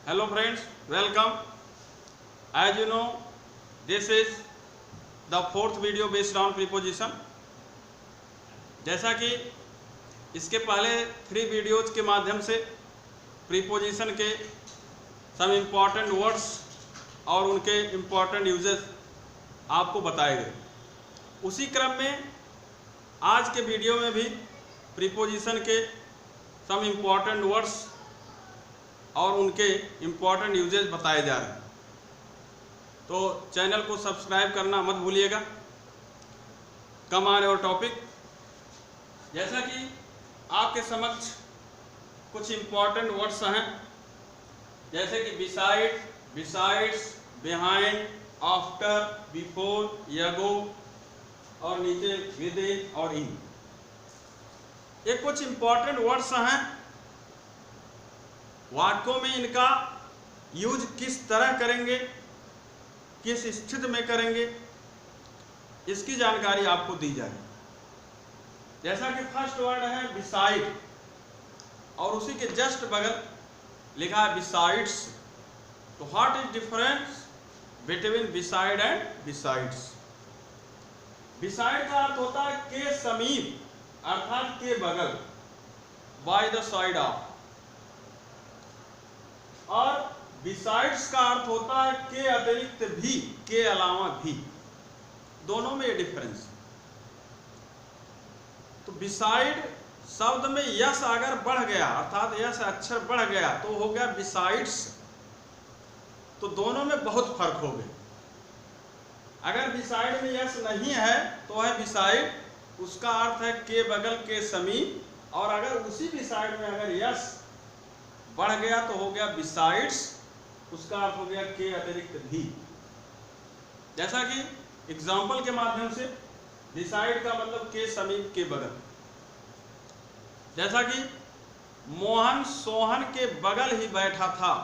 Hello friends, welcome. As you know, this is the fourth video based on preposition. जैसा कि इसके पहले 3 videos के माध्यम से प्रीपोजिशन के सम इम्पॉर्टेंट वर्ड्स और उनके इम्पॉर्टेंट यूजेस आपको बताए गए। उसी क्रम में आज के वीडियो में भी प्रीपोजिशन के सम इम्पॉर्टेंट वर्ड्स और उनके इम्पॉर्टेंट यूजेस बताए जा रहे हैं। तो चैनल को सब्सक्राइब करना मत भूलिएगा। Come on your topic. जैसा कि आपके समक्ष कुछ इम्पॉर्टेंट वर्ड्स हैं, जैसे कि beside, besides, behind, after, before, ago और नीचे विद इन और इन। ये कुछ इम्पॉर्टेंट वर्ड्स हैं। वाक्यों में इनका यूज किस तरह करेंगे, किस स्थिति में करेंगे, इसकी जानकारी आपको दी जाए। जैसा कि फर्स्ट वर्ड है बिसाइड और उसी के जस्ट बगल लिखा है बिसाइड्स। तो what is difference between beside and besides? Beside का अर्थ होता है के समीप, अर्थात के बगल, बाय द साइड ऑफ। और बिसाइड्स का अर्थ होता है के अतिरिक्त भी, के अलावा भी। दोनों में ये डिफरेंस। तो बिसाइड शब्द में यस अगर बढ़ गया, अर्थात यस अक्षर बढ़ गया तो हो गया बिसाइड्स। तो दोनों में बहुत फर्क हो गया। अगर बिसाइड में यस नहीं है तो है बिसाइड, उसका अर्थ है के बगल, के समीप। और अगर उसी बिसाइड में अगर यस बढ़ गया तो हो गया बिसाइड्स, उसका अर्थ हो गया के अतिरिक्त भी। जैसा कि एग्जाम्पल के माध्यम से बिसाइड का मतलब के समीप, के बगल। जैसा कि मोहन सोहन के बगल ही बैठा था,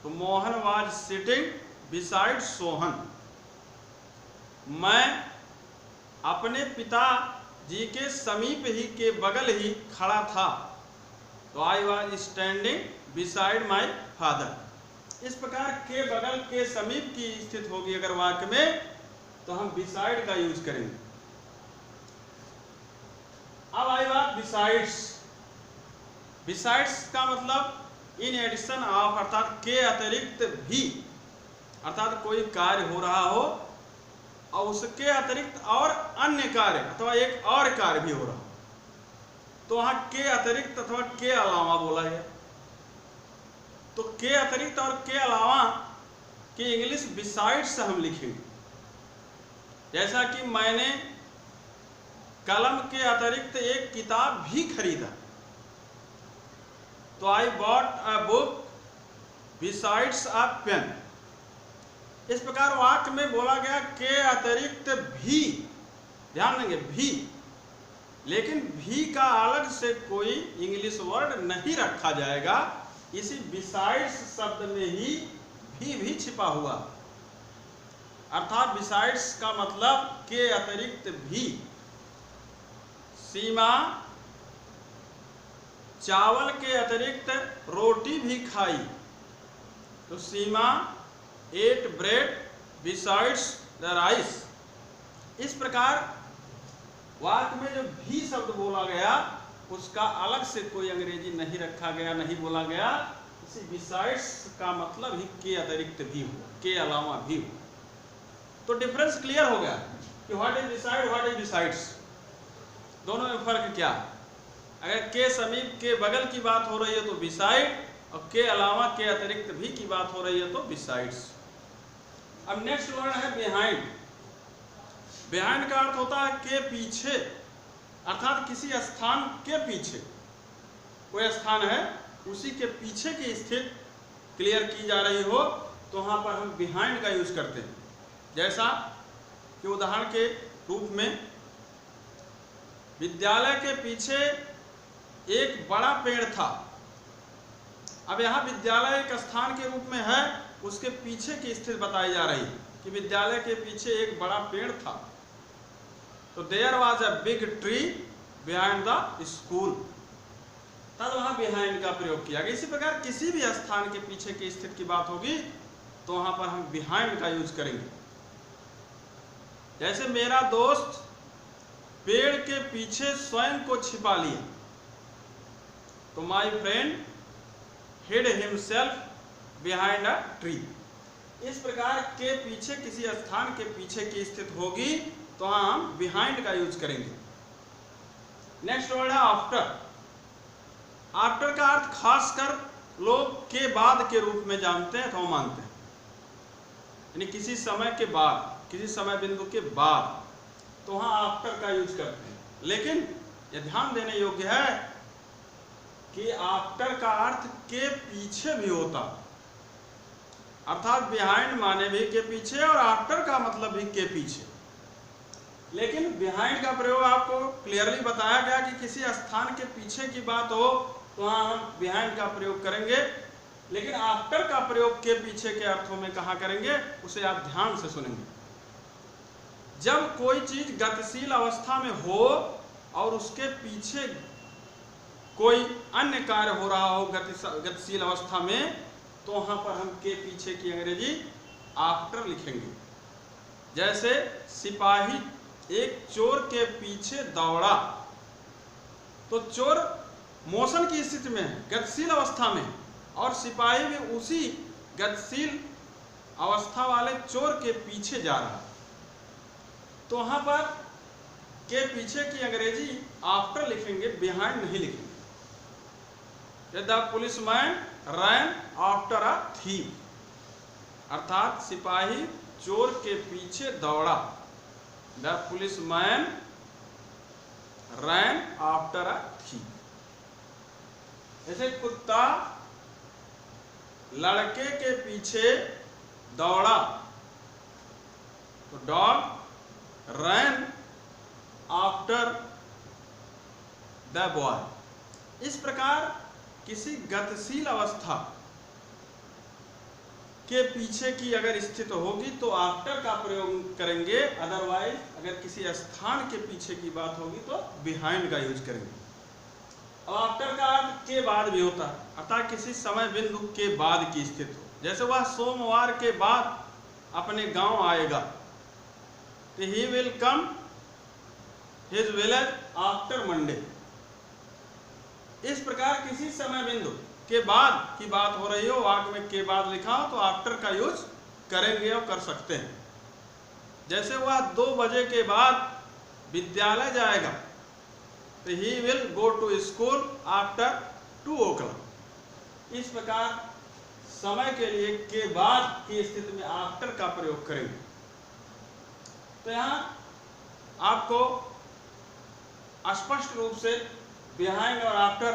तो Mohan was sitting beside Sohan. मैं अपने पिताजी के समीप ही, के बगल ही खड़ा था, तो I was standing beside my father. इस प्रकार के बगल, के समीप की स्थिति होगी अगर वाक्य में, तो हम बिसाइड का यूज करेंगे। अब आई बात बिसाइड्स। बिसाइड्स का मतलब इन एडिशन ऑफ, अर्थात के अतिरिक्त भी, अर्थात कोई कार्य हो रहा हो और उसके अतिरिक्त और अन्य कार्य अथवा एक और कार्य भी हो रहा हो, तो वहां के अतिरिक्त अथवा के अलावा बोला गया। तो के अतिरिक्त और के अलावा की इंग्लिश बिसाइड्स हम लिखेंगे। जैसा कि मैंने कलम के अतिरिक्त एक किताब भी खरीदा, तो I bought a book besides a pen. इस प्रकार वाक्य में बोला गया के अतिरिक्त भी, ध्यान देंगे भी, लेकिन भी का अलग से कोई इंग्लिश वर्ड नहीं रखा जाएगा। इसी बिसाइड्स शब्द में ही भी छिपा हुआ, अर्थात बिसाइड्स का मतलब के अतिरिक्त भी। सीमा चावल के अतिरिक्त रोटी भी खाई, तो Seema ate bread besides the rice. इस प्रकार वाक्य में जो भी शब्द बोला गया उसका अलग से कोई अंग्रेजी नहीं रखा गया, नहीं बोला गया। इसी बिसाइड्स का मतलब ही के अतिरिक्त भी हो, के अलावा भी हो। तो डिफरेंस क्लियर हो गया कि what is beside, what is besides. दोनों में फर्क क्या? अगर के समीप, के बगल की बात हो रही है तो बिसाइड, और के अलावा, के अतिरिक्त भी की बात हो रही है तो बिसाइड्स। अब नेक्स्ट वर्ड है बिहाइंड। बिहाइंड का अर्थ होता है के पीछे, अर्थात किसी स्थान के पीछे। कोई स्थान है, उसी के पीछे की स्थिति क्लियर की जा रही हो, तो वहां पर हम बिहाइंड का यूज करते हैं। जैसा कि उदाहरण के रूप में विद्यालय के पीछे एक बड़ा पेड़ था। अब यहाँ विद्यालय एक स्थान के रूप में है, उसके पीछे की स्थिति बताई जा रही है कि विद्यालय के पीछे एक बड़ा पेड़ था। तो there was a big tree behind the school. तब वहां बिहाइंड का प्रयोग किया गया। इसी प्रकार किसी भी स्थान के पीछे की स्थिति की बात होगी तो वहां पर हम बिहाइंड का यूज करेंगे। जैसे मेरा दोस्त पेड़ के पीछे स्वयं को छिपा लिया, तो my friend hid himself behind a tree. इस प्रकार के पीछे, किसी स्थान के पीछे की स्थिति होगी तो हम बिहाइंड का यूज करेंगे। नेक्स्ट वर्ड है आफ्टर। आफ्टर का अर्थ खासकर लोग के बाद के रूप में जानते हैं अथवा मानते हैं, यानी किसी समय के बाद, किसी समय बिंदु के बाद, तो वहां आफ्टर का यूज करते हैं। लेकिन यह ध्यान देने योग्य है कि आफ्टर का अर्थ के पीछे भी होता, अर्थात बिहाइंड माने भी के पीछे और आफ्टर का मतलब भी के पीछे। लेकिन बिहाइंड का प्रयोग आपको क्लियरली बताया गया कि किसी स्थान के पीछे की बात हो तो वहां हम बिहाइंड का प्रयोग करेंगे। लेकिन आफ्टर का प्रयोग के पीछे के अर्थों में कहाँ करेंगे, उसे आप ध्यान से सुनेंगे। जब कोई चीज गतिशील अवस्था में हो और उसके पीछे कोई अन्य कार्य हो रहा हो गतिशील अवस्था में, तो वहां पर हम के पीछे की अंग्रेजी आफ्टर लिखेंगे। जैसे सिपाही एक चोर के पीछे दौड़ा, तो चोर मोशन की स्थिति में है, गतिशील अवस्था में, और सिपाही भी उसी गतिशील अवस्था वाले चोर के पीछे जा रहा है, तो वहां पर के पीछे की अंग्रेजी आफ्टर लिखेंगे, बिहाइंड नहीं लिखेंगे। The policeman rain after a thief, अर्थात सिपाही चोर के पीछे दौड़ा। The policeman rain after a thief. जैसे कुत्ता लड़के के पीछे दौड़ा, तो dog rain after the boy. इस प्रकार किसी गतिशील अवस्था के पीछे की अगर स्थिति होगी तो आफ्टर का प्रयोग करेंगे, अदरवाइज अगर किसी स्थान के पीछे की बात होगी तो बिहाइंड का यूज करेंगे। अब आफ्टर का अर्थ के बाद भी होता है, अर्थात किसी समय बिंदु के बाद की स्थिति हो। जैसे वह सोमवार के बाद अपने गांव आएगा, तो he will come his village after Monday. इस प्रकार किसी समय बिंदु के बाद की बात हो रही हो, वाक्य में के बाद लिखा हो, तो आफ्टर का यूज करेंगे और कर सकते हैं। जैसे वह 2 बजे के बाद विद्यालय जाएगा, तो he will go to school after 2 o'clock। इस प्रकार समय के लिए के बाद की स्थिति में आफ्टर का प्रयोग करेंगे। तो यहाँ आपको स्पष्ट रूप से बिहाइंड और आफ्टर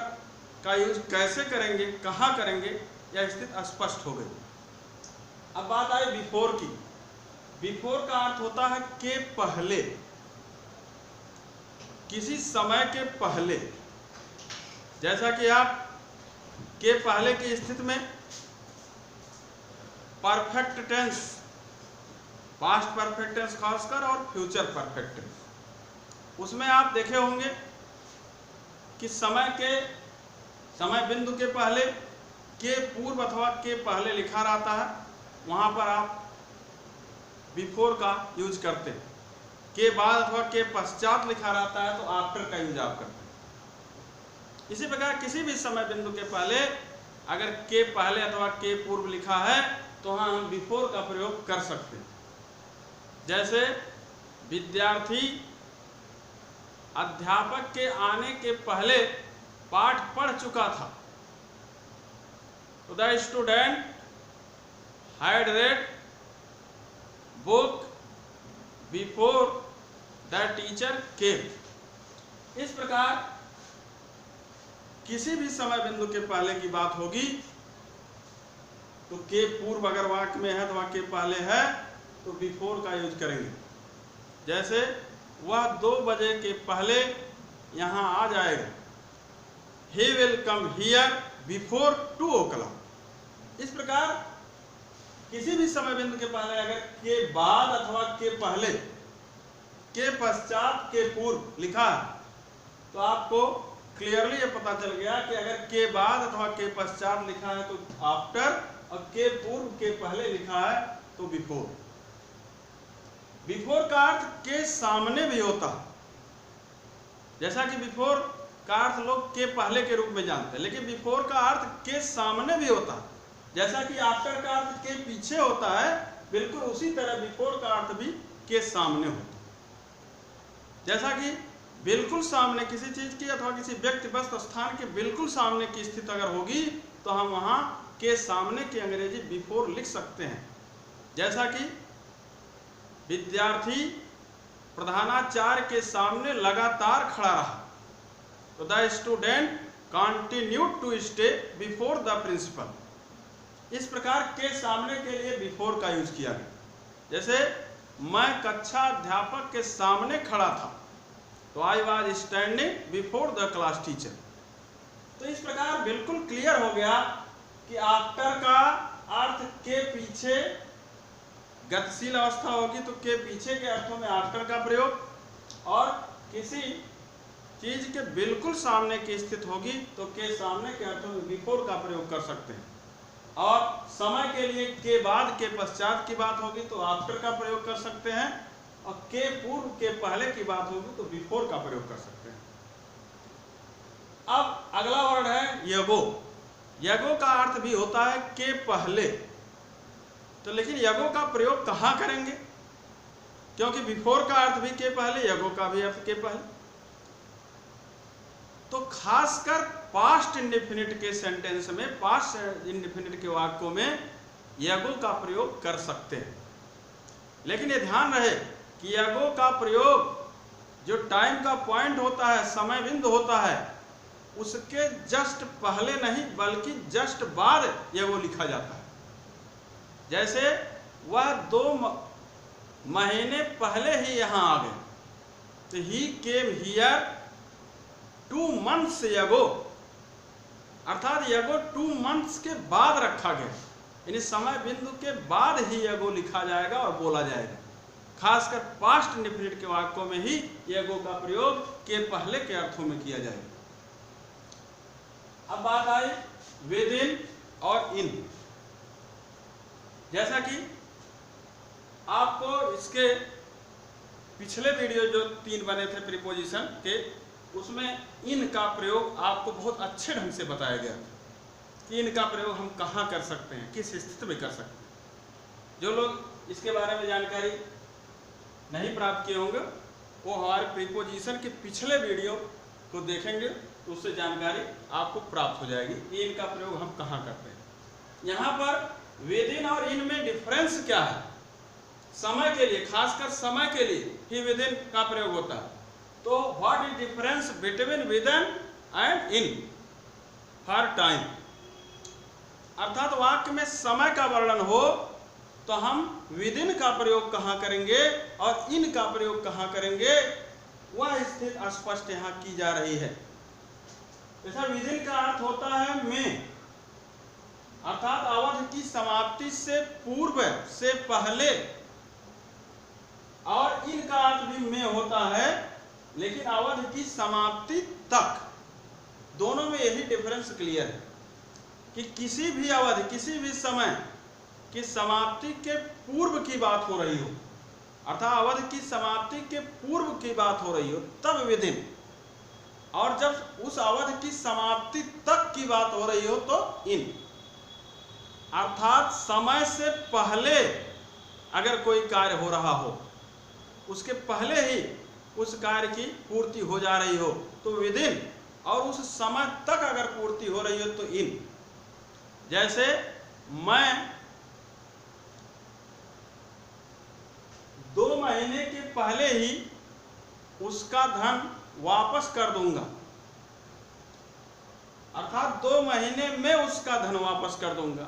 का यूज कैसे करेंगे, कहाँ करेंगे, यह स्थिति स्पष्ट हो गई। अब बात आई बिफोर की। बिफोर का अर्थ होता है के पहले, किसी समय के पहले। जैसा कि आप के पहले की स्थिति में perfect tense, past perfect tense खासकर और फ्यूचर परफेक्ट टेंस, उसमें आप देखे होंगे कि समय बिंदु के पहले के पूर्व अथवा के पहले लिखा रहता है, वहां पर आप बिफोर का यूज करते हैं। के बाद अथवा के पश्चात लिखा रहता है तो आफ्टर का यूज आप करते हैं। इसी प्रकार किसी भी समय बिंदु के पहले अगर के पहले अथवा के पूर्व लिखा है तो वहां हम बिफोर का प्रयोग कर सकते हैं। जैसे विद्यार्थी अध्यापक के आने के पहले पाठ पढ़ चुका था, तो the student had read book before the teacher came. इस प्रकार किसी भी समय बिंदु के पहले की बात होगी तो के पूर्व अगर वाक्य में है तो वाक्य के पहले है तो बिफोर का यूज करेंगे। जैसे वह 2 बजे के पहले यहां आ जाएगा, he will come here before 2 o'clock। इस प्रकार किसी भी समय बिंदु के पहले अगर के बाद अथवा के पहले, के पश्चात, के पूर्व लिखा है तो आपको क्लियरली ये पता चल गया कि अगर के बाद अथवा के पश्चात लिखा है तो आफ्टर, और के पूर्व के पहले लिखा है तो बिफोर। बिफोर का अर्थ के सामने भी होता है, जैसा कि बिफोर का अर्थ लोग के पहले के रूप में जानते हैं, लेकिन बिफोर का अर्थ के सामने भी होता है। जैसा कि आफ्टर का अर्थ के पीछे होता है, बिल्कुल उसी तरह बिफोर का अर्थ भी के सामने होता है। जैसा कि बिल्कुल सामने किसी चीज की अथवा किसी व्यक्ति वस्तु स्थान के बिल्कुल सामने की स्थिति अगर होगी तो हम वहां के सामने की अंग्रेजी बिफोर लिख सकते हैं। जैसा कि विद्यार्थी प्रधानाचार्य के सामने लगातार खड़ा रहा, तो the student continued to stay before the principal. इस प्रकार के सामने के लिए बिफोर का यूज किया गया। जैसे मैं कक्षा अध्यापक के सामने खड़ा था, तो I was standing before the class teacher. तो इस प्रकार बिल्कुल क्लियर हो गया कि आफ्टर का अर्थ के पीछे गतिशील अवस्था होगी तो के पीछे के अर्थों में आफ्टर का प्रयोग, और किसी चीज के बिल्कुल सामने की स्थिति होगी तो के सामने के अर्थों में बिफोर का प्रयोग कर सकते हैं। और समय के लिए के बाद के पश्चात की बात होगी तो आफ्टर का प्रयोग कर सकते हैं, और के पूर्व के पहले की बात होगी तो बिफोर का प्रयोग कर सकते हैं। अब अगला वर्ड है यगो। यगो का अर्थ भी होता है के पहले, तो लेकिन यगो का प्रयोग कहाँ करेंगे, क्योंकि बिफोर का अर्थ भी के पहले, यगो का भी अर्थ के पहले। तो खासकर पास्ट इंडेफिनिट के सेंटेंस में, पास्ट इंडेफिनिट के वाक्यों में यगो का प्रयोग कर सकते हैं। लेकिन ये ध्यान रहे कि यगो का प्रयोग जो टाइम का पॉइंट होता है, समय बिंदु होता है, उसके जस्ट पहले नहीं बल्कि जस्ट बाद यगो लिखा जाता है। जैसे वह 2 महीने पहले ही यहां आ गए, तो ही केम हियर 2 months यगो, अर्थात यगो 2 months के बाद रखा गया, यानी समय बिंदु के बाद ही यगो लिखा जाएगा और बोला जाएगा। खासकर पास्ट इंडेफिनिट के वाक्यों में ही यगो का प्रयोग के पहले के अर्थों में किया जाएगा। अब बात आई विद इन और इन। जैसा कि आपको इसके पिछले वीडियो जो 3 बने थे प्रीपोजिशन के, उसमें इन का प्रयोग आपको बहुत अच्छे ढंग से बताया गया कि इनका प्रयोग हम कहाँ कर सकते हैं, किस स्थिति में कर सकते हैं। जो लोग इसके बारे में जानकारी नहीं प्राप्त किए होंगे वो हमारे प्रीपोजिशन के पिछले वीडियो को देखेंगे तो उससे जानकारी आपको प्राप्त हो जाएगी कि इनका प्रयोग हम कहाँ करते हैं। यहाँ पर विद इन और इन में डिफरेंस क्या है, समय के लिए, खासकर समय के लिए ही विद इन का प्रयोग होता है। तो what is difference between with in and in for time, अर्थात वाक्य में समय का वर्णन हो तो हम विद इन का प्रयोग कहाँ करेंगे और इन का प्रयोग कहाँ करेंगे, वह स्थिति स्पष्ट यहाँ की जा रही है। जैसा विद इन का अर्थ होता है में, अर्थात अवधि की समाप्ति से पूर्व से पहले, और इन का अर्थ भी में होता है लेकिन अवधि की समाप्ति तक। दोनों में यही डिफरेंस क्लियर है कि किसी भी अवधि, किसी भी समय की समाप्ति के पूर्व की बात हो रही हो, अर्थात अवधि की समाप्ति के पूर्व की बात हो रही हो तब विद इन, और जब उस अवधि की समाप्ति तक की बात हो रही हो तो इन। अर्थात समय से पहले अगर कोई कार्य हो रहा हो, उसके पहले ही उस कार्य की पूर्ति हो जा रही हो तो विद इन, और उस समय तक अगर पूर्ति हो रही हो तो इन। जैसे मैं 2 महीने के पहले ही उसका धन वापस कर दूंगा, अर्थात 2 महीने में उसका धन वापस कर दूंगा।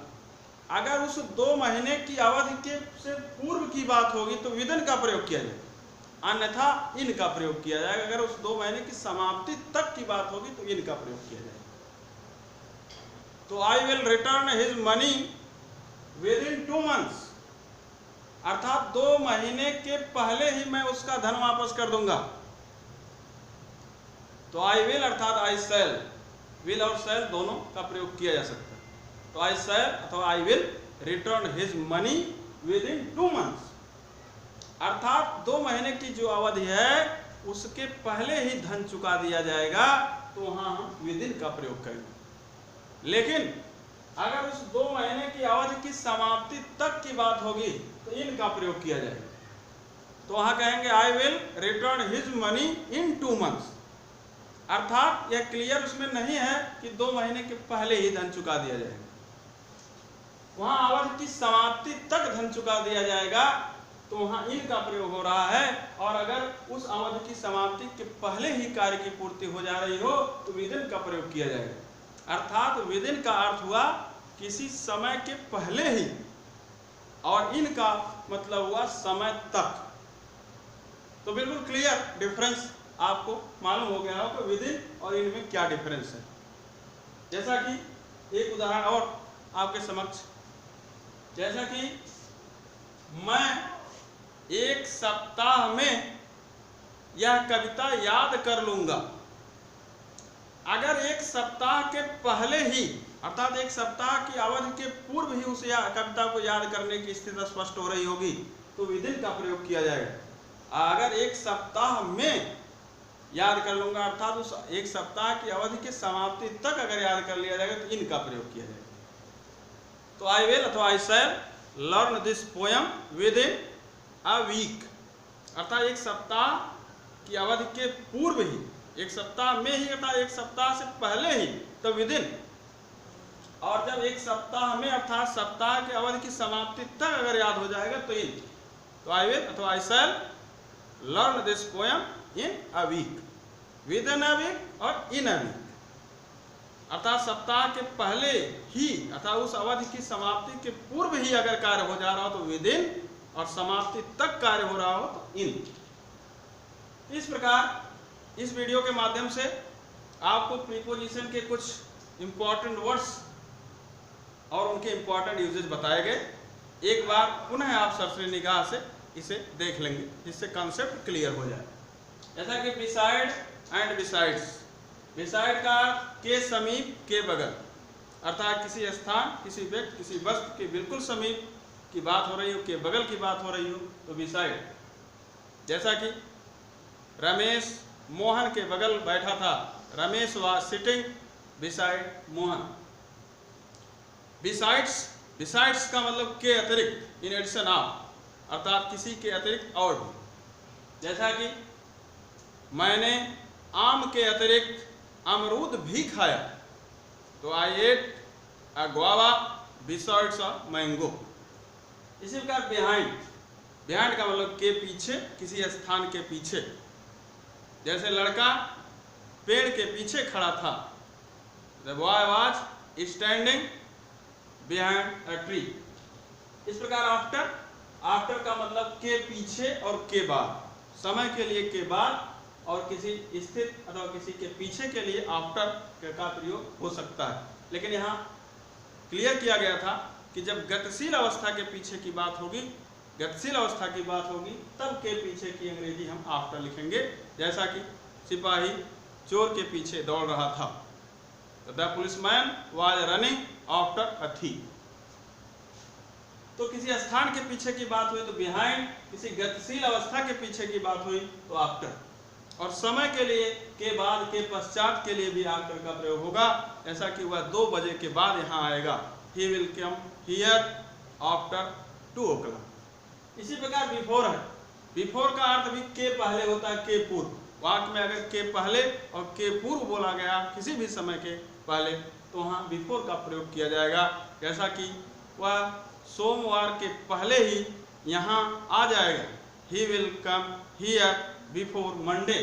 अगर उस 2 महीने की अवधि के से पूर्व की बात होगी तो विद इन का प्रयोग किया जाए, अन्यथा इन का प्रयोग किया जाएगा। अगर उस 2 महीने की समाप्ति तक की बात होगी तो इन का प्रयोग किया जाएगा। तो I will return his money with in 2 months, अर्थात 2 महीने के पहले ही मैं उसका धन वापस कर दूंगा। तो आई विल अर्थात आई शैल, विल और शैल दोनों का प्रयोग किया जा सकता है। तो आई शैल अथवा I will return his money with in 2 months, अर्थात 2 महीने की जो अवधि है उसके पहले ही धन चुका दिया जाएगा, तो वहां हम विद इन का प्रयोग करेंगे। लेकिन अगर उस 2 महीने की अवधि की समाप्ति तक की बात होगी तो इन का प्रयोग किया जाएगा। तो वहां कहेंगे I will return his money in 2 months, अर्थात यह क्लियर उसमें नहीं है कि 2 महीने के पहले ही धन चुका दिया जाएगा, वहां अवधि की समाप्ति तक धन चुका दिया जाएगा, तो वहां इन का प्रयोग हो रहा है। और अगर उस अवधि की समाप्ति के पहले ही कार्य की पूर्ति हो जा रही हो तो विदिन का प्रयोग किया जाएगा, अर्थात विदिन का अर्थ हुआ किसी समय के पहले ही, और इन का मतलब हुआ समय तक। तो बिल्कुल क्लियर डिफरेंस आपको मालूम हो गया हो कि विदिन और इनमें क्या डिफरेंस है। जैसा कि एक उदाहरण और आपके समक्ष, जैसा कि मैं 1 सप्ताह में यह कविता याद कर लूंगा। अगर 1 सप्ताह के पहले ही अर्थात 1 सप्ताह की अवधि के पूर्व ही उस कविता को याद करने की स्थिति स्पष्ट हो रही होगी तो विदिन का प्रयोग किया जाएगा। अगर 1 सप्ताह में याद कर लूंगा अर्थात उस 1 सप्ताह की अवधि की समाप्ति तक अगर याद कर लिया जाएगा तो इनका प्रयोग किया जाएगा। तो आई विल अथवा I shall learn this poem within a week, अर्थात 1 सप्ताह की अवधि के पूर्व ही, 1 सप्ताह में ही अर्थात 1 सप्ताह से पहले ही, तो विदिन। और जब 1 सप्ताह में अर्थात सप्ताह की अवधि की समाप्ति तक अगर याद हो जाएगा तो इन। तो आई विल अथवा I shall learn this poem in a week, within a week और इन अ वीक, अर्थात सप्ताह के पहले ही अर्थात उस अवधि की समाप्ति के पूर्व ही अगर कार्य हो जा रहा हो तो विद इन, और समाप्ति तक कार्य हो रहा हो तो इन। इस प्रकार इस वीडियो के माध्यम से आपको प्रीपोजिशन के कुछ इंपॉर्टेंट वर्ड्स और उनके इंपॉर्टेंट यूजेज बताए गए। एक बार पुनः आप सरसरी निगाह से इसे देख लेंगे जिससे कॉन्सेप्ट क्लियर हो जाए। जैसा कि बिसाइड एंड बिसाइड्स, बिसाइड का के समीप, के बगल, अर्थात किसी स्थान, किसी व्यक्ति, किसी वस्तु के बिल्कुल समीप की बात हो रही हो, के बगल की बात हो रही हो तो बिसाइड। जैसा कि रमेश मोहन के बगल बैठा था, Ramesh was sitting beside Mohan. Besides, besides का मतलब के अतिरिक्त, इन एडिशन ऑफ, अर्थात किसी के अतिरिक्त और भी। जैसा कि मैंने आम के अतिरिक्त अमरूद भी खाया, तो I ate a guava besides a mango. इसी प्रकार बिहाइंड, बिहाइंड का मतलब के पीछे, किसी स्थान के पीछे। जैसे लड़का पेड़ के पीछे खड़ा था, the boy was standing behind a tree. इस प्रकार आफ्टर, आफ्टर का मतलब के पीछे और के बाद, समय के लिए के बाद और किसी स्थित अथवा किसी के पीछे के लिए आफ्टर का प्रयोग हो सकता है। लेकिन यहाँ क्लियर किया गया था कि जब गतिशील अवस्था के पीछे की बात होगी, गतिशील अवस्था की बात होगी, तब के पीछे की अंग्रेजी हम आफ्टर लिखेंगे। जैसा कि सिपाही चोर के पीछे दौड़ रहा था, the policeman was running after a thief. तो किसी स्थान के पीछे की बात हुई तो बिहाइंड, किसी गतिशील अवस्था के पीछे की बात हुई तो आफ्टर, और समय के लिए के बाद, के पश्चात के लिए भी आफ्टर का प्रयोग होगा। ऐसा कि वह 2 बजे के बाद यहाँ आएगा, he will come here after 2 o'clock। इसी प्रकार बिफोर है, बिफोर का अर्थ भी के पहले होता है, के पूर्व। वाक्य में अगर के पहले और के पूर्व बोला गया किसी भी समय के पहले तो वहाँ बिफोर का प्रयोग किया जाएगा। जैसा कि वह सोमवार के पहले ही यहाँ आ जाएगा, he will come here before Monday.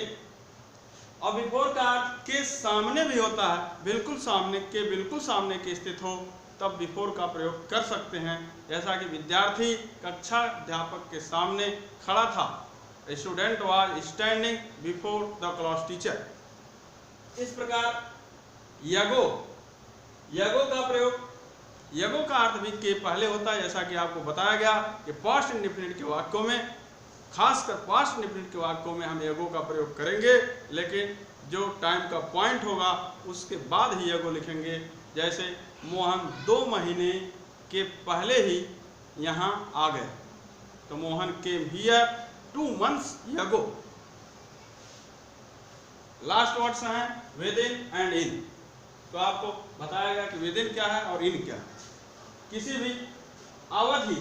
और बिफोर का अर्थ के सामने भी होता है, बिल्कुल सामने, के बिल्कुल सामने की स्थित हो तब बिफोर का प्रयोग कर सकते हैं। जैसा कि विद्यार्थी कक्षा अध्यापक के सामने खड़ा था, student was standing before the class teacher. इस प्रकार यगो, यगो का प्रयोग, यगो का अर्थ भी के पहले होता है। जैसा कि आपको बताया गया कि पास्ट इंडेफिनिट के वाक्यों में, खासकर पास्ट इंडेफिनिट के वाक्यों में हम यगो का प्रयोग करेंगे, लेकिन जो टाइम का पॉइंट होगा उसके बाद ही यगो लिखेंगे। जैसे मोहन 2 महीने के पहले ही यहाँ आ गए, तो Mohan came here 2 months ago। Last words हैं विद इन एंड इन। तो आपको बताया गया कि विद इन क्या है और इन क्या है। किसी भी अवधि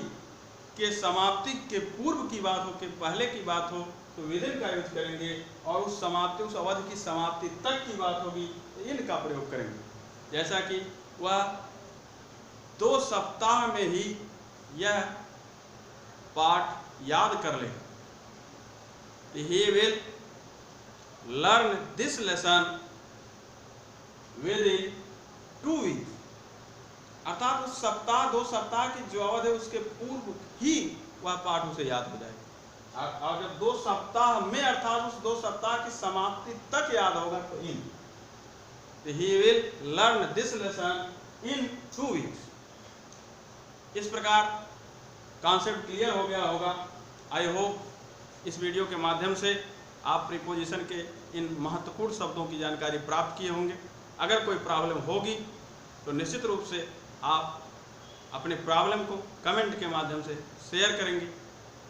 के समाप्ति के पूर्व की बात हो, के पहले की बात हो, तो विद इन का यूज करेंगे, और उस समाप्ति, उस अवधि की समाप्ति तक की बात होगी तो इन का प्रयोग करेंगे। जैसा कि वह 2 सप्ताह में ही यह पाठ याद कर लेगा। He will learn this lesson within 2 weeks। अर्थात उस सप्ताह 2 सप्ताह की जो अवधि है उसके पूर्व ही वह पाठ उसे याद हो जाएगा। और जब 2 सप्ताह में अर्थात उस 2 सप्ताह की समाप्ति तक याद होगा तो इन। He will learn this lesson in 2 weeks। इस प्रकार कॉन्सेप्ट क्लियर हो गया होगा। आई होप इस वीडियो के माध्यम से आप प्रीपोजिशन के इन महत्वपूर्ण शब्दों की जानकारी प्राप्त किए होंगे। अगर कोई प्रॉब्लम होगी तो निश्चित रूप से आप अपने प्रॉब्लम को कमेंट के माध्यम से शेयर करेंगे,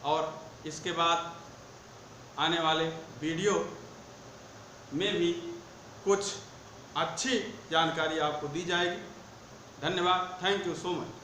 और इसके बाद आने वाले वीडियो में भी कुछ अच्छी जानकारी आपको दी जाएगी। धन्यवाद। Thank you so much.